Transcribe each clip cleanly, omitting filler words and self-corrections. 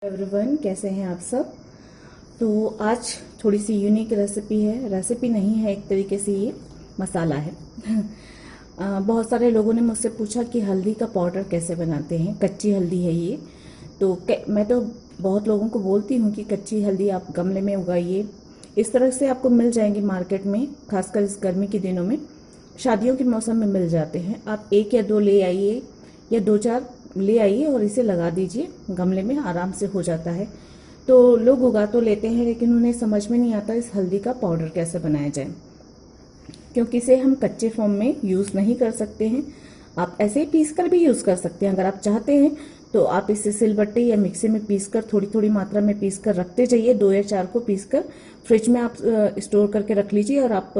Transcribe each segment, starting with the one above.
Everyone, कैसे हैं आप सब। तो आज थोड़ी सी यूनिक रेसिपी है। रेसिपी नहीं है, एक तरीके से ये मसाला है। बहुत सारे लोगों ने मुझसे पूछा कि हल्दी का पाउडर कैसे बनाते हैं। कच्ची हल्दी है ये। तो मैं तो बहुत लोगों को बोलती हूँ कि कच्ची हल्दी आप गमले में उगाइए। इस तरह से आपको मिल जाएंगी मार्केट में, खासकर इस गर्मी के दिनों में। शादियों के मौसम में मिल जाते हैं। आप एक या दो ले आइए या दो चार ले आइए और इसे लगा दीजिए गमले में, आराम से हो जाता है। तो लोग उगा तो लेते हैं, लेकिन उन्हें समझ में नहीं आता इस हल्दी का पाउडर कैसे बनाया जाए, क्योंकि इसे हम कच्चे फॉर्म में यूज़ नहीं कर सकते हैं। आप ऐसे ही पीस कर भी यूज़ कर सकते हैं अगर आप चाहते हैं। तो आप इसे सिलबट्टे या मिक्सी में पीस कर, थोड़ी थोड़ी मात्रा में पीस कर रखते जाइए। 2 या 4 को पीस कर फ्रिज में आप स्टोर करके रख लीजिए। और आप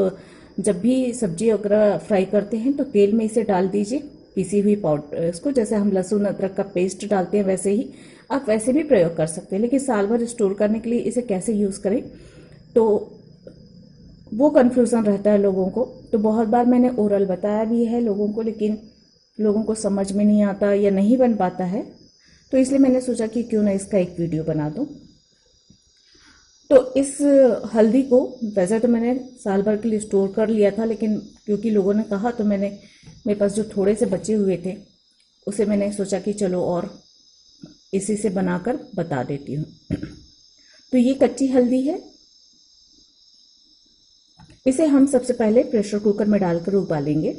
जब भी सब्जी वगैरह फ्राई करते हैं तो तेल में इसे डाल दीजिए, पीसी हुई पाउडर। इसको जैसे हम लहसुन अदरक का पेस्ट डालते हैं वैसे ही आप वैसे भी प्रयोग कर सकते हैं। लेकिन साल भर स्टोर करने के लिए इसे कैसे यूज़ करें, तो वो कन्फ्यूज़न रहता है लोगों को। तो बहुत बार मैंने ओरल बताया भी है लोगों को, लेकिन लोगों को समझ में नहीं आता या नहीं बन पाता है। तो इसलिए मैंने सोचा कि क्यों ना इसका एक वीडियो बना दूं। तो इस हल्दी को वैसे तो मैंने साल भर के लिए स्टोर कर लिया था, लेकिन क्योंकि लोगों ने कहा तो मेरे पास जो थोड़े से बचे हुए थे उसे मैंने सोचा कि चलो और इसी से बनाकर बता देती हूँ। तो ये कच्ची हल्दी है। इसे हम सबसे पहले प्रेशर कुकर में डालकर उबालेंगे।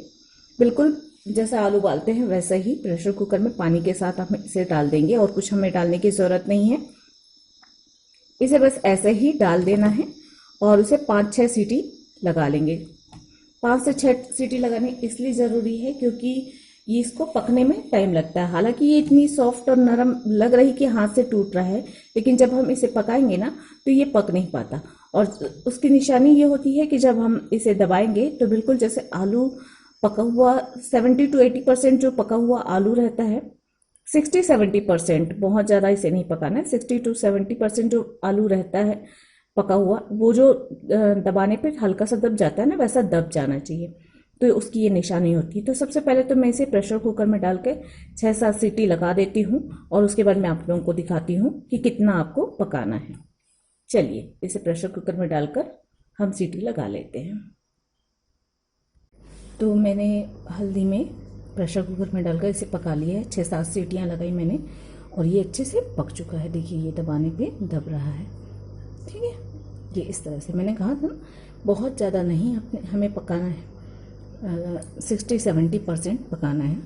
बिल्कुल जैसे आलू उबालते हैं वैसा ही प्रेशर कुकर में पानी के साथ हम इसे डाल देंगे, और कुछ हमें डालने की ज़रूरत नहीं है। इसे बस ऐसे ही डाल देना है और उसे 5-6 सीटी लगा लेंगे। 5 से 6 सीटी लगाने इसलिए ज़रूरी है क्योंकि ये इसको पकने में टाइम लगता है। हालांकि ये इतनी सॉफ्ट और नरम लग रही कि हाथ से टूट रहा है, लेकिन जब हम इसे पकाएंगे ना तो ये पक नहीं पाता। और उसकी निशानी ये होती है कि जब हम इसे दबाएंगे तो बिल्कुल जैसे आलू पका हुआ 70 to 80% जो पका हुआ आलू रहता है, 60-70%, बहुत ज़्यादा इसे नहीं पकाना है, 60-70% जो आलू रहता है पका हुआ, वो जो दबाने पे हल्का सा दब जाता है ना, वैसा दब जाना चाहिए। तो उसकी ये निशानी होती है। तो सबसे पहले तो मैं इसे प्रेशर कुकर में डाल के 6-7 सीटी लगा देती हूँ, और उसके बाद मैं आप लोगों को दिखाती हूँ कि कितना आपको पकाना है। चलिए इसे प्रेशर कुकर में डालकर हम सीटी लगा लेते हैं। तो मैंने हल्दी में प्रेशर कुकर में डालकर इसे पका लिया है। 6-7 सीटियाँ लगाई मैंने, और ये अच्छे से पक चुका है। देखिए ये दबाने पे दब रहा है। ठीक है, ये इस तरह से मैंने कहा था बहुत ज़्यादा नहीं हमें पकाना है, 60-70% पकाना है।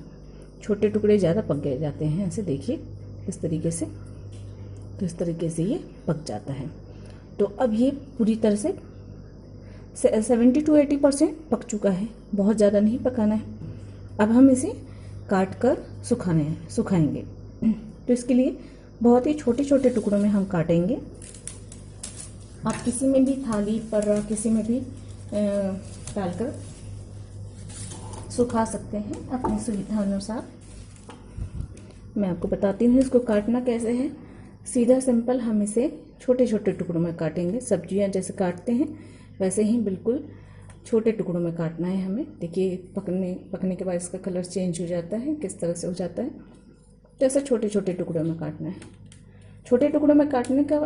छोटे टुकड़े ज़्यादा पक गए जाते हैं ऐसे, देखिए इस तरीके से। तो इस तरीके से ये पक जाता है। तो अब ये पूरी तरह से 70-80% पक चुका है, बहुत ज़्यादा नहीं पकाना है। अब हम इसे काट कर सुखाएंगे। तो इसके लिए बहुत ही छोटे छोटे टुकड़ों में हम काटेंगे। आप किसी में भी, थाली पर किसी में भी डालकर सुखा सकते हैं अपनी सुविधा अनुसार। मैं आपको बताती हूँ इसको काटना कैसे है। सीधा सिंपल हम इसे छोटे छोटे टुकड़ों में काटेंगे। सब्जियां जैसे काटते हैं वैसे ही बिल्कुल छोटे टुकड़ों में काटना है हमें। देखिए पकने के बाद इसका कलर चेंज हो जाता है, किस तरह से हो जाता है। तो ऐसे छोटे छोटे टुकड़ों में काटना है। छोटे टुकड़ों में काटने का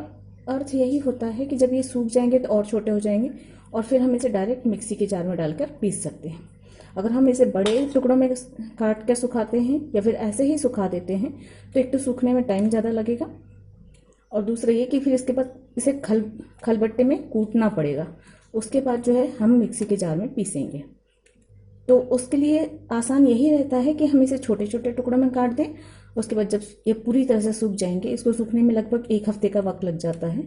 अर्थ यही होता है कि जब ये सूख जाएंगे तो और छोटे हो जाएंगे, और फिर हम इसे डायरेक्ट मिक्सी के जार में डालकर पीस सकते हैं। अगर हम इसे बड़े टुकड़ों में काट कर सुखाते हैं या फिर ऐसे ही सुखा देते हैं तो एक तो सूखने में टाइम ज़्यादा लगेगा, और दूसरा ये कि फिर इसके बाद इसे खलबट्टे में कूटना पड़ेगा। उसके बाद जो है हम मिक्सी के जार में पीसेंगे। तो उसके लिए आसान यही रहता है कि हम इसे छोटे छोटे टुकड़ों में काट दें। उसके बाद जब ये पूरी तरह से सूख जाएंगे, इसको सूखने में लगभग 1 हफ्ते का वक्त लग जाता है,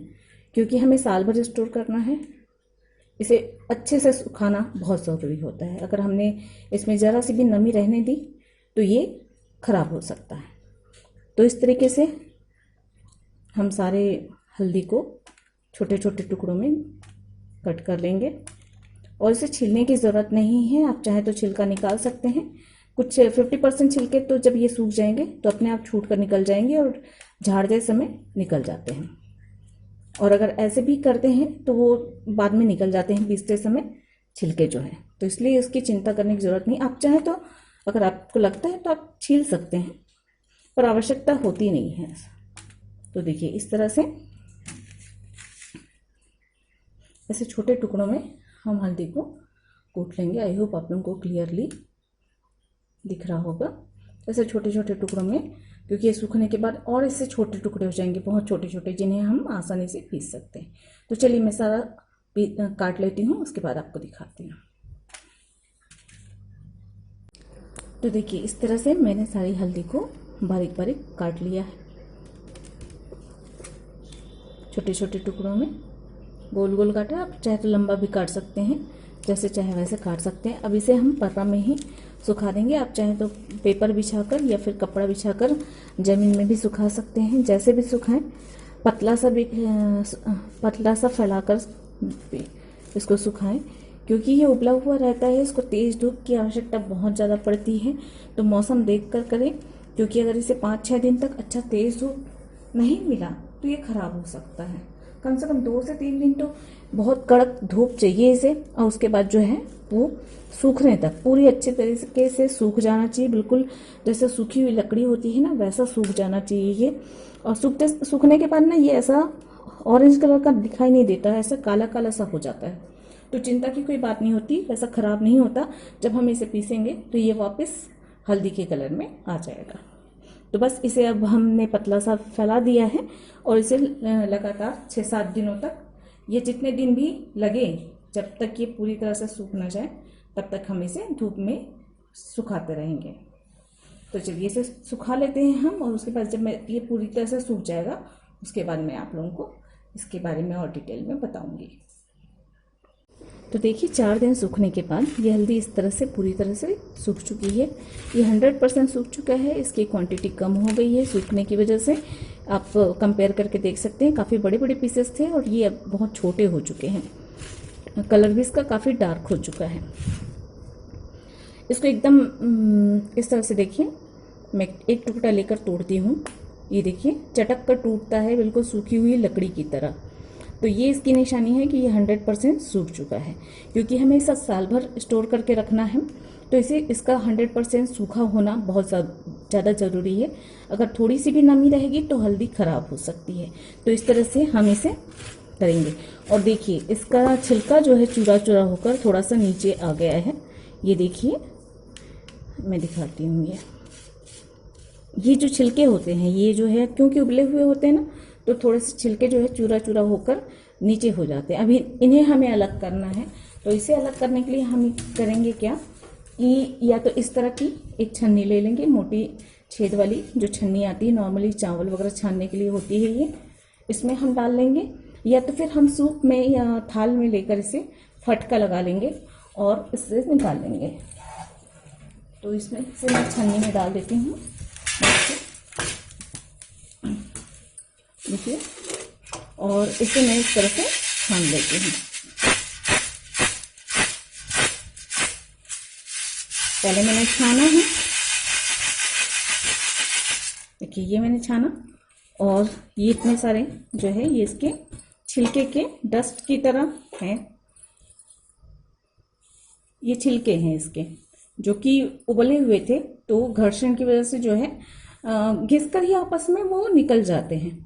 क्योंकि हमें साल भर स्टोर करना है। इसे अच्छे से सुखाना बहुत ज़रूरी होता है। अगर हमने इसमें ज़रा सी भी नमी रहने दी तो ये खराब हो सकता है। तो इस तरीके से हम सारे हल्दी को छोटे छोटे टुकड़ों में कट कर लेंगे, और इसे छीलने की ज़रूरत नहीं है। आप चाहे तो छिलका निकाल सकते हैं। कुछ 50% छिलके तो जब ये सूख जाएंगे तो अपने आप छूट कर निकल जाएंगे और झाड़ते समय निकल जाते हैं। और अगर ऐसे भी करते हैं तो वो बाद में निकल जाते हैं पीसते समय छिलके जो है। तो इसलिए इसकी चिंता करने की ज़रूरत नहीं। आप चाहे तो, अगर आपको लगता है तो आप छील सकते हैं, पर आवश्यकता होती नहीं है। तो देखिए इस तरह से ऐसे छोटे टुकड़ों में हम हल्दी को कूट लेंगे। आई होप आप लोगों को क्लियरली दिख रहा होगा। ऐसे छोटे छोटे टुकड़ों में, क्योंकि ये सूखने के बाद और इससे छोटे टुकड़े हो जाएंगे, बहुत छोटे छोटे, जिन्हें हम आसानी से पीस सकते हैं। तो चलिए मैं सारा काट लेती हूँ, उसके बाद आपको दिखाती हूँ। तो देखिए इस तरह से मैंने सारी हल्दी को बारीक बारीक काट लिया है। छोटे छोटे टुकड़ों में गोल गोल काटा। आप चाहे तो लंबा भी काट सकते हैं, जैसे चाहे वैसे काट सकते हैं। अब इसे हम पर्रा में ही सुखा देंगे। आप चाहे तो पेपर बिछाकर या फिर कपड़ा बिछाकर ज़मीन में भी सुखा सकते हैं, जैसे भी सुखाएं। पतला सा फैलाकर इसको सुखाएं, क्योंकि ये उबला हुआ रहता है, इसको तेज़ धूप की आवश्यकता बहुत ज़्यादा पड़ती है। तो मौसम देख कर करें, क्योंकि अगर इसे 5-6 दिन तक अच्छा तेज़ धूप नहीं मिला तो ये खराब हो सकता है। कम से कम 2 से 3 दिन तो बहुत कड़क धूप चाहिए इसे, और उसके बाद जो है वो सूखने तक पूरी अच्छे तरीके से सूख जाना चाहिए। बिल्कुल जैसे सूखी हुई लकड़ी होती है ना, वैसा सूख जाना चाहिए ये। और सूखने के बाद ना ये ऐसा ऑरेंज कलर का दिखाई नहीं देता है, ऐसा काला काला सा हो जाता है। तो चिंता की कोई बात नहीं होती, ऐसा खराब नहीं होता। जब हम इसे पीसेंगे तो ये वापस हल्दी के कलर में आ जाएगा। तो बस इसे अब हमने पतला सा फैला दिया है, और इसे लगातार 6-7 दिनों तक, ये जितने दिन भी लगे, जब तक ये पूरी तरह से सूख ना जाए तब तक हम इसे धूप में सुखाते रहेंगे। तो चलिए इसे सुखा लेते हैं हम, और उसके बाद जब ये पूरी तरह से सूख जाएगा उसके बाद मैं आप लोगों को इसके बारे में और डिटेल में बताऊंगी। तो देखिए 4 दिन सूखने के बाद ये हल्दी इस तरह से पूरी तरह से सूख चुकी है। ये 100% सूख चुका है। इसकी क्वांटिटी कम हो गई है सूखने की वजह से। आप कंपेयर करके देख सकते हैं, काफ़ी बड़े बड़े पीसेस थे और ये अब बहुत छोटे हो चुके हैं। कलर भी इसका काफ़ी डार्क हो चुका है। इसको एकदम इस तरह से देखिए, मैं एक टुकड़ा लेकर तोड़ती हूँ। ये देखिए चटक कर टूटता है, बिल्कुल सूखी हुई लकड़ी की तरह। तो ये इसकी निशानी है कि ये 100% सूख चुका है, क्योंकि हमें इसे साल भर स्टोर करके रखना है। तो इसका 100% सूखा होना बहुत ज़्यादा ज़रूरी है। अगर थोड़ी सी भी नमी रहेगी तो हल्दी ख़राब हो सकती है। तो इस तरह से हम इसे करेंगे। और देखिए इसका छिलका जो है चूरा चूरा होकर थोड़ा सा नीचे आ गया है। ये देखिए मैं दिखाती हूँ। ये जो छिलके होते हैं, ये जो है क्योंकि उबले हुए होते हैं ना, तो थोड़े से छिलके जो है चूरा चूरा होकर नीचे हो जाते हैं। अभी इन्हें हमें अलग करना है। तो इसे अलग करने के लिए हम करेंगे क्या कि या तो इस तरह की एक छन्नी ले लेंगे, मोटी छेद वाली जो छन्नी आती है, नॉर्मली चावल वगैरह छानने के लिए होती है ये, इसमें हम डाल लेंगे। या तो फिर हम सूप में या थाल में लेकर इसे फटका लगा लेंगे और इससे निकाल लेंगे। तो इसमें से मैं छन्नी में डाल देती हूँ। देखिए, और इसे मैं इस तरह से छान लेती हूँ। पहले मैंने छाना है, देखिए ये मैंने छाना, और ये इतने सारे जो है ये इसके छिलके के डस्ट की तरह हैं। ये छिलके हैं इसके, जो कि उबले हुए थे, तो घर्षण की वजह से जो है घिसकर ही आपस में वो निकल जाते हैं।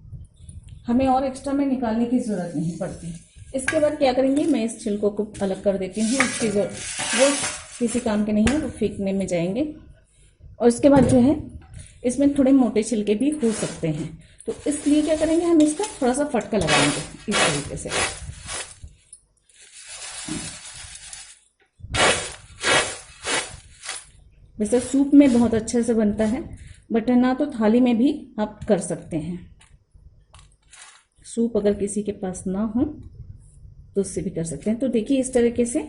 हमें और एक्स्ट्रा में निकालने की ज़रूरत नहीं पड़ती। इसके बाद क्या करेंगे, मैं इस छिलकों को अलग कर देती हूँ। इसकी वो किसी काम के नहीं है, वो फेंकने में जाएंगे। और इसके बाद जो है इसमें थोड़े मोटे छिलके भी हो सकते हैं, तो इसलिए क्या करेंगे, हम इसका थोड़ा सा फटका लगाएंगे इस तरीके से। वैसे सूप में बहुत अच्छे से बनता है, बट ना तो थाली में भी आप कर सकते हैं। सूप अगर किसी के पास ना हो तो उससे भी कर सकते हैं। तो देखिए इस तरीके से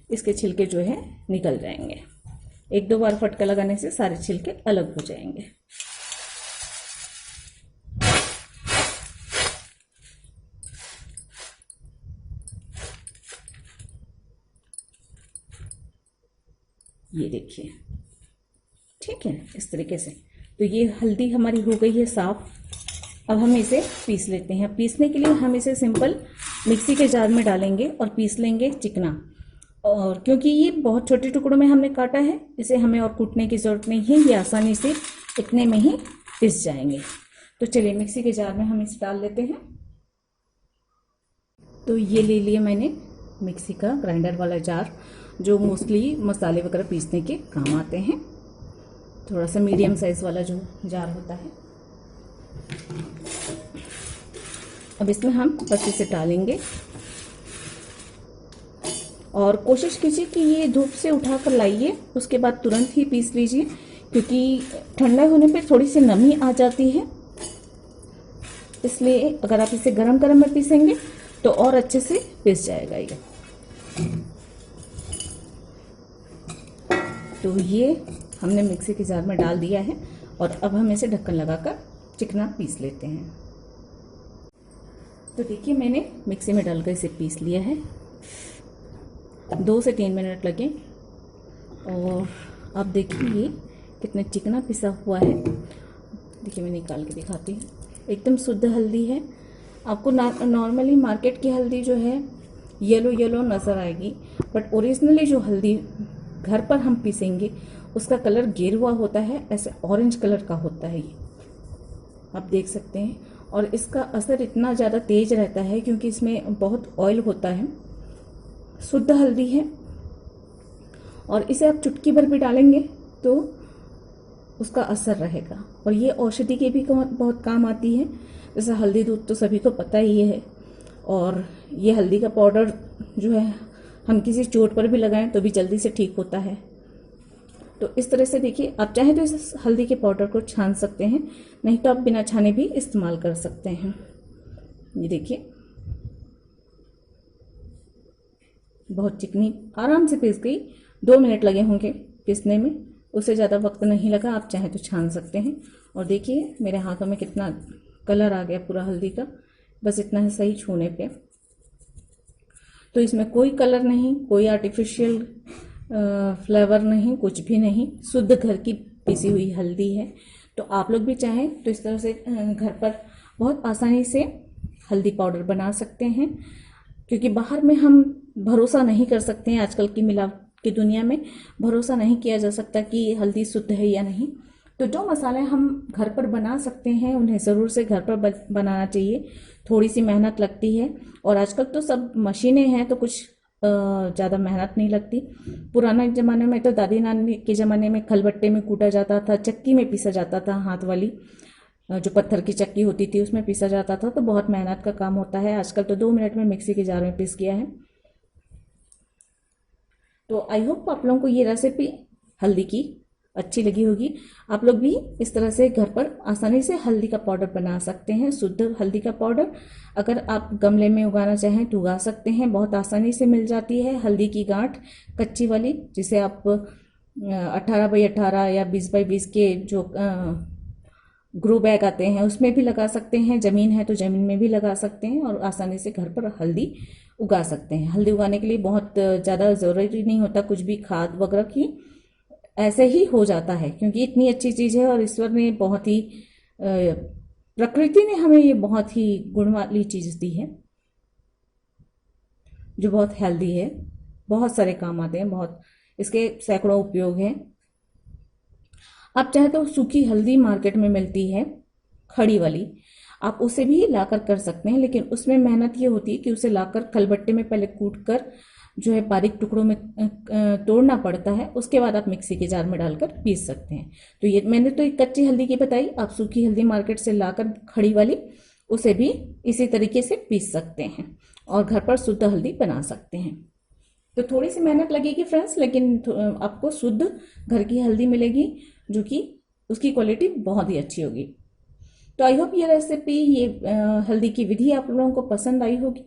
इसके छिलके जो है निकल जाएंगे। 1-2 बार फटका लगाने से सारे छिलके अलग हो जाएंगे। ये देखिए, ठीक है, इस तरीके से। तो ये हल्दी हमारी हो गई है साफ। अब हम इसे पीस लेते हैं। पीसने के लिए हम इसे सिंपल मिक्सी के जार में डालेंगे और पीस लेंगे चिकना। और क्योंकि ये बहुत छोटे टुकड़ों में हमने काटा है, इसे हमें और कूटने की ज़रूरत नहीं है, ये आसानी से इतने में ही पिस जाएंगे। तो चलिए मिक्सी के जार में हम इसे डाल लेते हैं। तो ये ले लिया मैंने मिक्सी का ग्राइंडर वाला जार, जो मोस्टली मसाले वगैरह पीसने के काम आते हैं। थोड़ा सा मीडियम साइज़ वाला जो जार होता है। अब इसमें हम बस इसे डालेंगे और कोशिश कीजिए कि ये धूप से उठा कर लाइए, उसके बाद तुरंत ही पीस लीजिए, क्योंकि ठंडा होने पे थोड़ी सी नमी आ जाती है। इसलिए अगर आप इसे गरम गरम में पीसेंगे तो और अच्छे से पीस जाएगा ये। तो ये हमने मिक्सी के जार में डाल दिया है और अब हम इसे ढक्कन लगाकर चिकना पीस लेते हैं। तो देखिए मैंने मिक्सी में डालकर इसे पीस लिया है। 2 से 3 मिनट लगे और अब देखिए ये कितना चिकना पिसा हुआ है। देखिए मैं निकाल के दिखाती हूँ। एकदम शुद्ध हल्दी है। आपको नॉर्मली मार्केट की हल्दी जो है येलो येलो नज़र आएगी, बट ओरिजिनली जो हल्दी घर पर हम पीसेंगे उसका कलर गेरुआ होता है, ऐसे ऑरेंज कलर का होता है ये, आप देख सकते हैं। और इसका असर इतना ज़्यादा तेज रहता है क्योंकि इसमें बहुत ऑयल होता है। शुद्ध हल्दी है और इसे आप चुटकी भर भी डालेंगे तो उसका असर रहेगा। और ये औषधि के भी बहुत काम आती है। जैसे हल्दी दूध तो सभी को पता ही है, और ये हल्दी का पाउडर जो है हम किसी चोट पर भी लगाएं तो भी जल्दी से ठीक होता है। तो इस तरह से देखिए, आप चाहें तो इस हल्दी के पाउडर को छान सकते हैं, नहीं तो आप बिना छाने भी इस्तेमाल कर सकते हैं। ये देखिए बहुत चिकनी आराम से पीस गई। 2 मिनट लगे होंगे पीसने में, उससे ज़्यादा वक्त नहीं लगा। आप चाहें तो छान सकते हैं। और देखिए मेरे हाथों में कितना कलर आ गया पूरा हल्दी का, बस इतना है सही छूने पे। तो इसमें कोई कलर नहीं, कोई आर्टिफिशियल फ्लेवर नहीं, कुछ भी नहीं, शुद्ध घर की पिसी हुई हल्दी है। तो आप लोग भी चाहें तो इस तरह से घर पर बहुत आसानी से हल्दी पाउडर बना सकते हैं, क्योंकि बाहर में हम भरोसा नहीं कर सकते हैं। आजकल की मिलावट की दुनिया में भरोसा नहीं किया जा सकता कि हल्दी शुद्ध है या नहीं। तो जो मसाले हम घर पर बना सकते हैं उन्हें ज़रूर से घर पर बनाना चाहिए। थोड़ी सी मेहनत लगती है, और आजकल तो सब मशीनें हैं तो कुछ ज़्यादा मेहनत नहीं लगती। पुराने ज़माने में तो दादी नानी के ज़माने में खलबट्टे में कूटा जाता था, चक्की में पीसा जाता था, हाथ वाली जो पत्थर की चक्की होती थी उसमें पीसा जाता था। तो बहुत मेहनत का काम होता है। आजकल तो 2 मिनट में मिक्सी के जार में पीस गया है। तो आई होप आप लोगों को ये रेसिपी हल्दी की अच्छी लगी होगी। आप लोग भी इस तरह से घर पर आसानी से हल्दी का पाउडर बना सकते हैं। शुद्ध हल्दी का पाउडर अगर आप गमले में उगाना चाहें तो उगा सकते हैं, बहुत आसानी से मिल जाती है। हल्दी की गांठ कच्ची वाली, जिसे आप 18x18 या 20x20 के जो ग्रो बैग आते हैं उसमें भी लगा सकते हैं। ज़मीन है तो ज़मीन में भी लगा सकते हैं और आसानी से घर पर हल्दी उगा सकते हैं। हल्दी उगाने के लिए बहुत ज़्यादा ज़रूरी नहीं होता कुछ भी खाद वगैरह की, ऐसे ही हो जाता है, क्योंकि इतनी अच्छी चीज़ है। और ईश्वर ने बहुत ही प्रकृति ने हमें ये बहुत ही गुण वाली चीज़ दी है जो बहुत हेल्दी है, बहुत सारे काम आते हैं, बहुत इसके सैकड़ों उपयोग हैं। आप चाहे तो सूखी हल्दी मार्केट में मिलती है खड़ी वाली, आप उसे भी लाकर कर सकते हैं, लेकिन उसमें मेहनत ये होती है कि उसे लाकर खलबट्टे में पहले कूट कर जो है बारीक टुकड़ों में तोड़ना पड़ता है। उसके बाद आप मिक्सी के जार में डालकर पीस सकते हैं। तो ये मैंने तो एक कच्ची हल्दी की बताई, आप सूखी हल्दी मार्केट से लाकर खड़ी वाली उसे भी इसी तरीके से पीस सकते हैं और घर पर शुद्ध हल्दी बना सकते हैं। तो थोड़ी सी मेहनत लगेगी फ्रेंड्स, लेकिन आपको शुद्ध घर की हल्दी मिलेगी जो कि उसकी क्वालिटी बहुत ही अच्छी होगी। तो आई होप ये रेसिपी, ये हल्दी की विधि आप लोगों को पसंद आई होगी।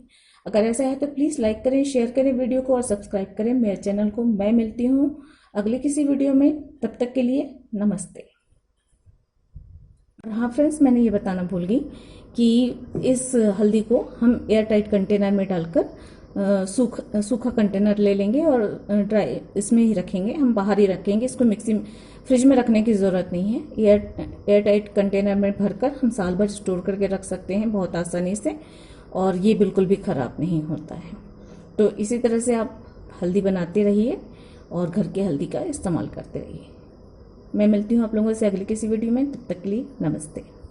अगर ऐसा है तो प्लीज़ लाइक करें, शेयर करें वीडियो को और सब्सक्राइब करें मेरे चैनल को। मैं मिलती हूँ अगले किसी वीडियो में, तब तक के लिए नमस्ते। हाँ फ्रेंड्स, मैंने ये बताना भूल गई कि इस हल्दी को हम एयर टाइट कंटेनर में डालकर सूखा कंटेनर ले लेंगे और ड्राई इसमें ही रखेंगे, हम बाहर ही रखेंगे इसको। फ्रिज में रखने की ज़रूरत नहीं है। एयर टाइट कंटेनर में भरकर हम साल भर स्टोर करके रख सकते हैं बहुत आसानी से, और ये बिल्कुल भी ख़राब नहीं होता है। तो इसी तरह से आप हल्दी बनाते रहिए और घर की हल्दी का इस्तेमाल करते रहिए। मैं मिलती हूँ आप लोगों से अगली किसी वीडियो में, तब तक के लिए नमस्ते।